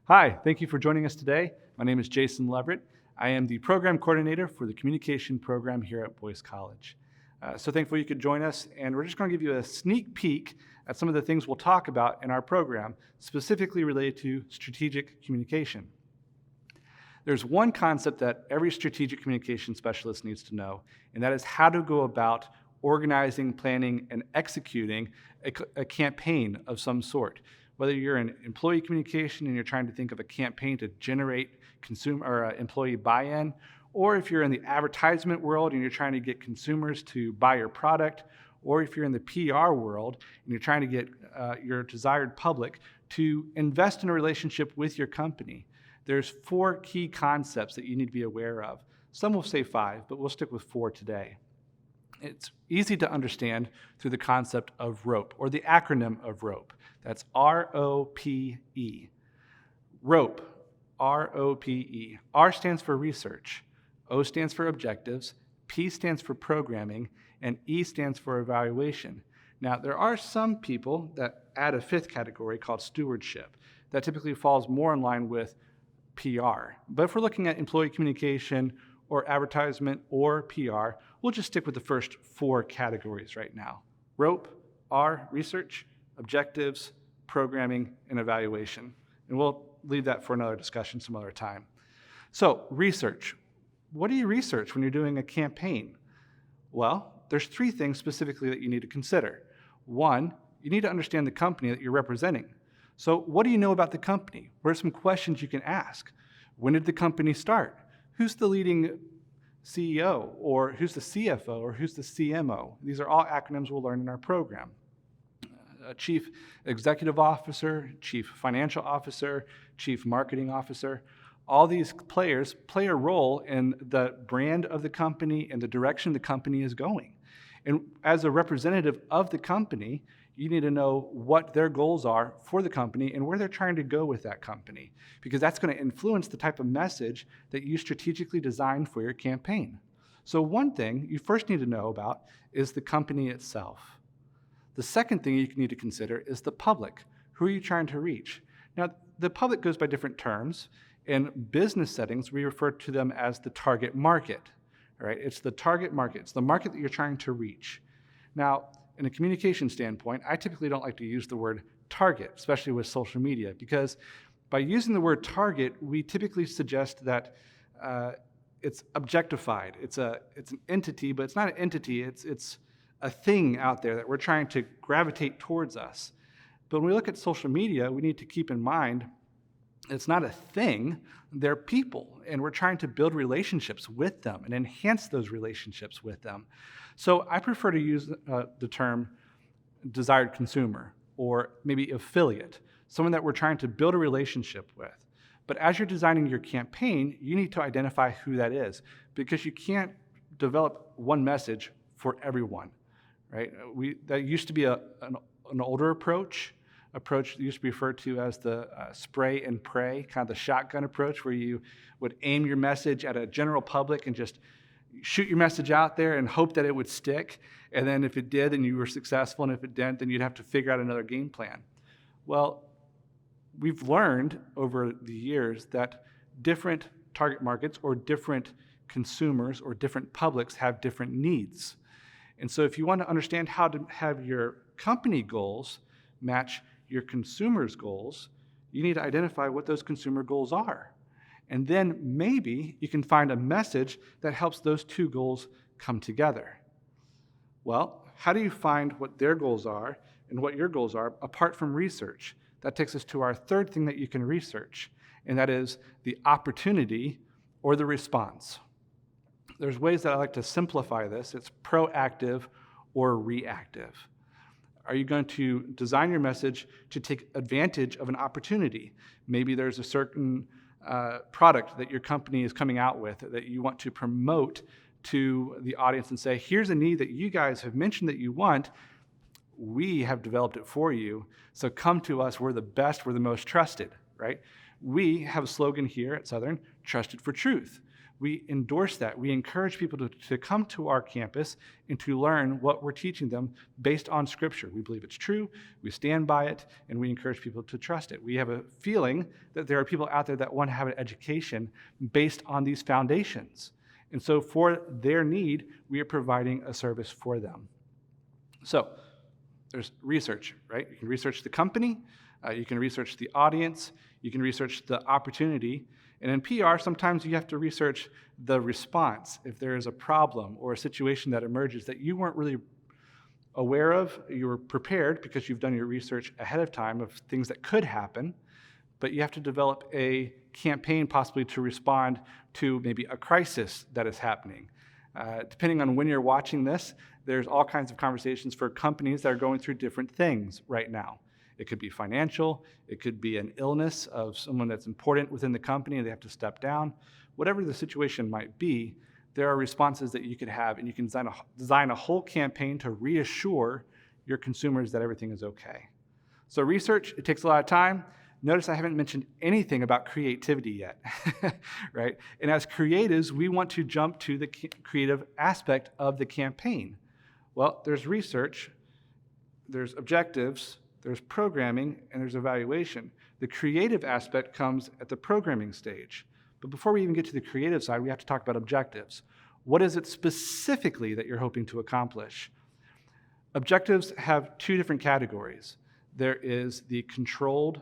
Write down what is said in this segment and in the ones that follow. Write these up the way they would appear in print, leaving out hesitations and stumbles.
Hi, thank you for joining us today. My name is Jason Leverett. I am the program coordinator for the communication program here at Boyce College. So thankful you could join us, and we're just going to give you a sneak peek at some of the things we'll talk about in our program, specifically related to strategic communication. There's one concept that every strategic communication specialist needs to know, and that is how to go about organizing, planning, and executing a campaign of some sort. Whether you're in employee communication and you're trying to think of a campaign to generate consumer or employee buy-in, or if you're in the advertisement world and you're trying to get consumers to buy your product, or if you're in the PR world and you're trying to get your desired public to invest in a relationship with your company, there's 4 key concepts that you need to be aware of. Some will say 5, but we'll stick with 4 today. It's easy to understand through the concept of ROPE, or the acronym of ROPE. That's R-O-P-E. ROPE, R-O-P-E. R stands for research, O stands for objectives, P stands for programming, and E stands for evaluation. Now, there are some people that add a 5th category called stewardship that typically falls more in line with PR. But if we're looking at employee communication or advertisement or PR, we'll just stick with the first 4 categories right now. ROPE, R, research, objectives, programming, and evaluation. And we'll leave that for another discussion some other time. So, research. What do you research when you're doing a campaign? Well, there's 3 things specifically that you need to consider. 1, you need to understand the company that you're representing. So, what do you know about the company? What are some questions you can ask? When did the company start? Who's the leading CEO, or who's the CFO, or who's the CMO? These are all acronyms we'll learn in our program. Chief Executive Officer, Chief Financial Officer, Chief Marketing Officer. All these players play a role in the brand of the company and the direction the company is going. And as a representative of the company, you need to know what their goals are for the company and where they're trying to go with that company, because that's going to influence the type of message that you strategically design for your campaign. So one thing you first need to know about is the company itself. The second thing you need to consider is the public. Who are you trying to reach? Now, the public goes by different terms. In business settings, we refer to them as the target market. All right? It's the target market. It's the market that you're trying to reach. Now, in a communication standpoint, I typically don't like to use the word target, especially with social media, because by using the word target, we typically suggest that it's objectified. It's an entity, but it's not an entity. It's a thing out there that we're trying to gravitate towards us. But when we look at social media, we need to keep in mind it's not a thing, they're people, and we're trying to build relationships with them and enhance those relationships with them. So I prefer to use the term desired consumer, or maybe affiliate, someone that we're trying to build a relationship with. But as you're designing your campaign, you need to identify who that is, because you can't develop one message for everyone, right? That used to be an older approach that used to be referred to as the spray and pray, kind of the shotgun approach, where you would aim your message at a general public and just shoot your message out there and hope that it would stick. And then if it did, then you were successful. And if it didn't, then you'd have to figure out another game plan. Well, we've learned over the years that different target markets or different consumers or different publics have different needs. And so if you want to understand how to have your company goals match your consumers' goals, you need to identify what those consumer goals are. And then maybe you can find a message that helps those 2 goals come together. Well, how do you find what their goals are and what your goals are apart from research? That takes us to our 3rd thing that you can research, and that is the opportunity or the response. There's ways that I like to simplify this. It's proactive or reactive. Are you going to design your message to take advantage of an opportunity? Maybe there's a certain product that your company is coming out with that you want to promote to the audience and say, here's a need that you guys have mentioned that you want. We have developed it for you. So come to us. We're the best. We're the most trusted, right? We have a slogan here at Southern, trusted for truth. We endorse that. We encourage people to come to our campus and to learn what we're teaching them based on Scripture. We believe it's true, we stand by it, and we encourage people to trust it. We have a feeling that there are people out there that want to have an education based on these foundations. And so for their need, we are providing a service for them. So there's research, right? You can research the company, you can research the audience, you can research the opportunity. And in PR, sometimes you have to research the response. If there is a problem or a situation that emerges that you weren't really aware of, you were prepared because you've done your research ahead of time of things that could happen, but you have to develop a campaign possibly to respond to maybe a crisis that is happening. Depending on when you're watching this, there's all kinds of conversations for companies that are going through different things right now. It could be financial, it could be an illness of someone that's important within the company and they have to step down. Whatever the situation might be, there are responses that you could have, and you can design a whole campaign to reassure your consumers that everything is okay. So research, it takes a lot of time. Notice I haven't mentioned anything about creativity yet, right? And as creatives, we want to jump to the creative aspect of the campaign. Well, there's research, there's objectives, there's programming, and there's evaluation. The creative aspect comes at the programming stage. But before we even get to the creative side, we have to talk about objectives. What is it specifically that you're hoping to accomplish? Objectives have two different categories. There is the controlled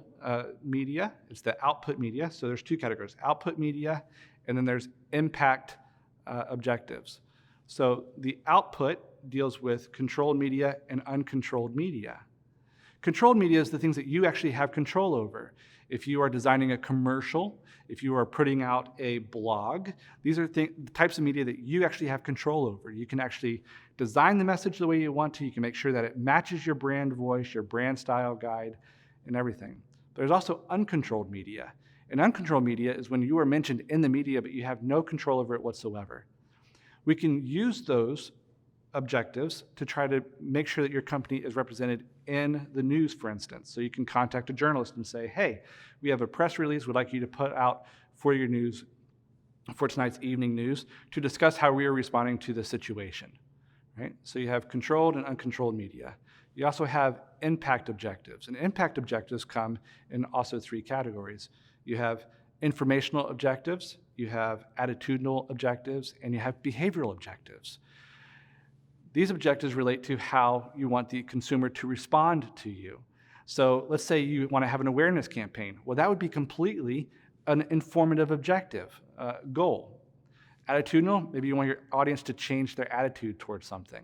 media, it's the output media. So there's two categories, output media, and then there's impact objectives. So the output deals with controlled media and uncontrolled media. Controlled media is the things that you actually have control over. If you are designing a commercial, if you are putting out a blog, these are the types of media that you actually have control over. You can actually design the message the way you want to. You can make sure that it matches your brand voice, your brand style guide, and everything. There's also uncontrolled media. And uncontrolled media is when you are mentioned in the media, but you have no control over it whatsoever. We can use those objectives to try to make sure that your company is represented in the news, for instance. So you can contact a journalist and say, hey, we have a press release we'd like you to put out for your news, for tonight's evening news, to discuss how we are responding to the situation, right? So you have controlled and uncontrolled media. You also have impact objectives, and impact objectives come in also three categories. You have informational objectives, you have attitudinal objectives, and you have behavioral objectives. These objectives relate to how you want the consumer to respond to you. So let's say you want to have an awareness campaign. Well, that would be completely an informative objective goal. Attitudinal, maybe you want your audience to change their attitude towards something.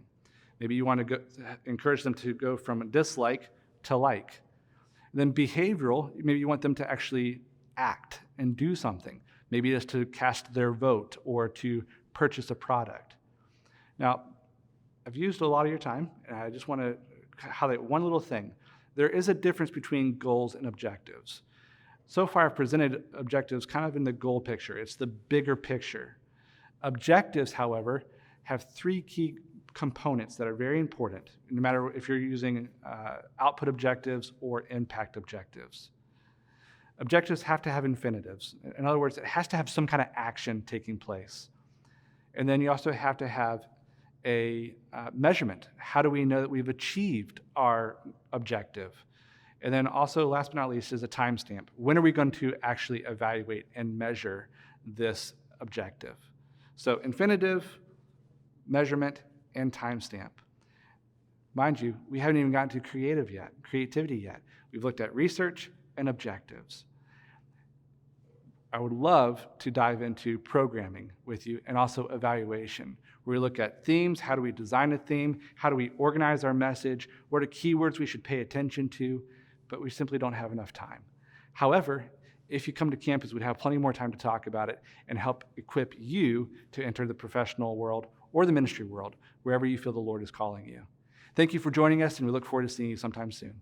Maybe you want to encourage them to go from dislike to like. And then behavioral, maybe you want them to actually act and do something. Maybe it's to cast their vote or to purchase a product. Now, I've used a lot of your time, and I just want to highlight one little thing. There is a difference between goals and objectives. So far, I've presented objectives kind of in the goal picture. It's the bigger picture. Objectives, however, have three key components that are very important, no matter if you're using output objectives or impact objectives. Objectives have to have infinitives. In other words, it has to have some kind of action taking place. And then you also have to have a measurement. How do we know that we've achieved our objective? And then also, last but not least, is a timestamp. When are we going to actually evaluate and measure this objective? So infinitive, measurement, and timestamp. Mind you, we haven't even gotten to creativity yet. We've looked at research and objectives. I would love to dive into programming with you and also evaluation, where we look at themes. How do we design a theme? How do we organize our message? What are keywords we should pay attention to? But we simply don't have enough time. However, if you come to campus, we'd have plenty more time to talk about it and help equip you to enter the professional world or the ministry world, wherever you feel the Lord is calling you. Thank you for joining us, and we look forward to seeing you sometime soon.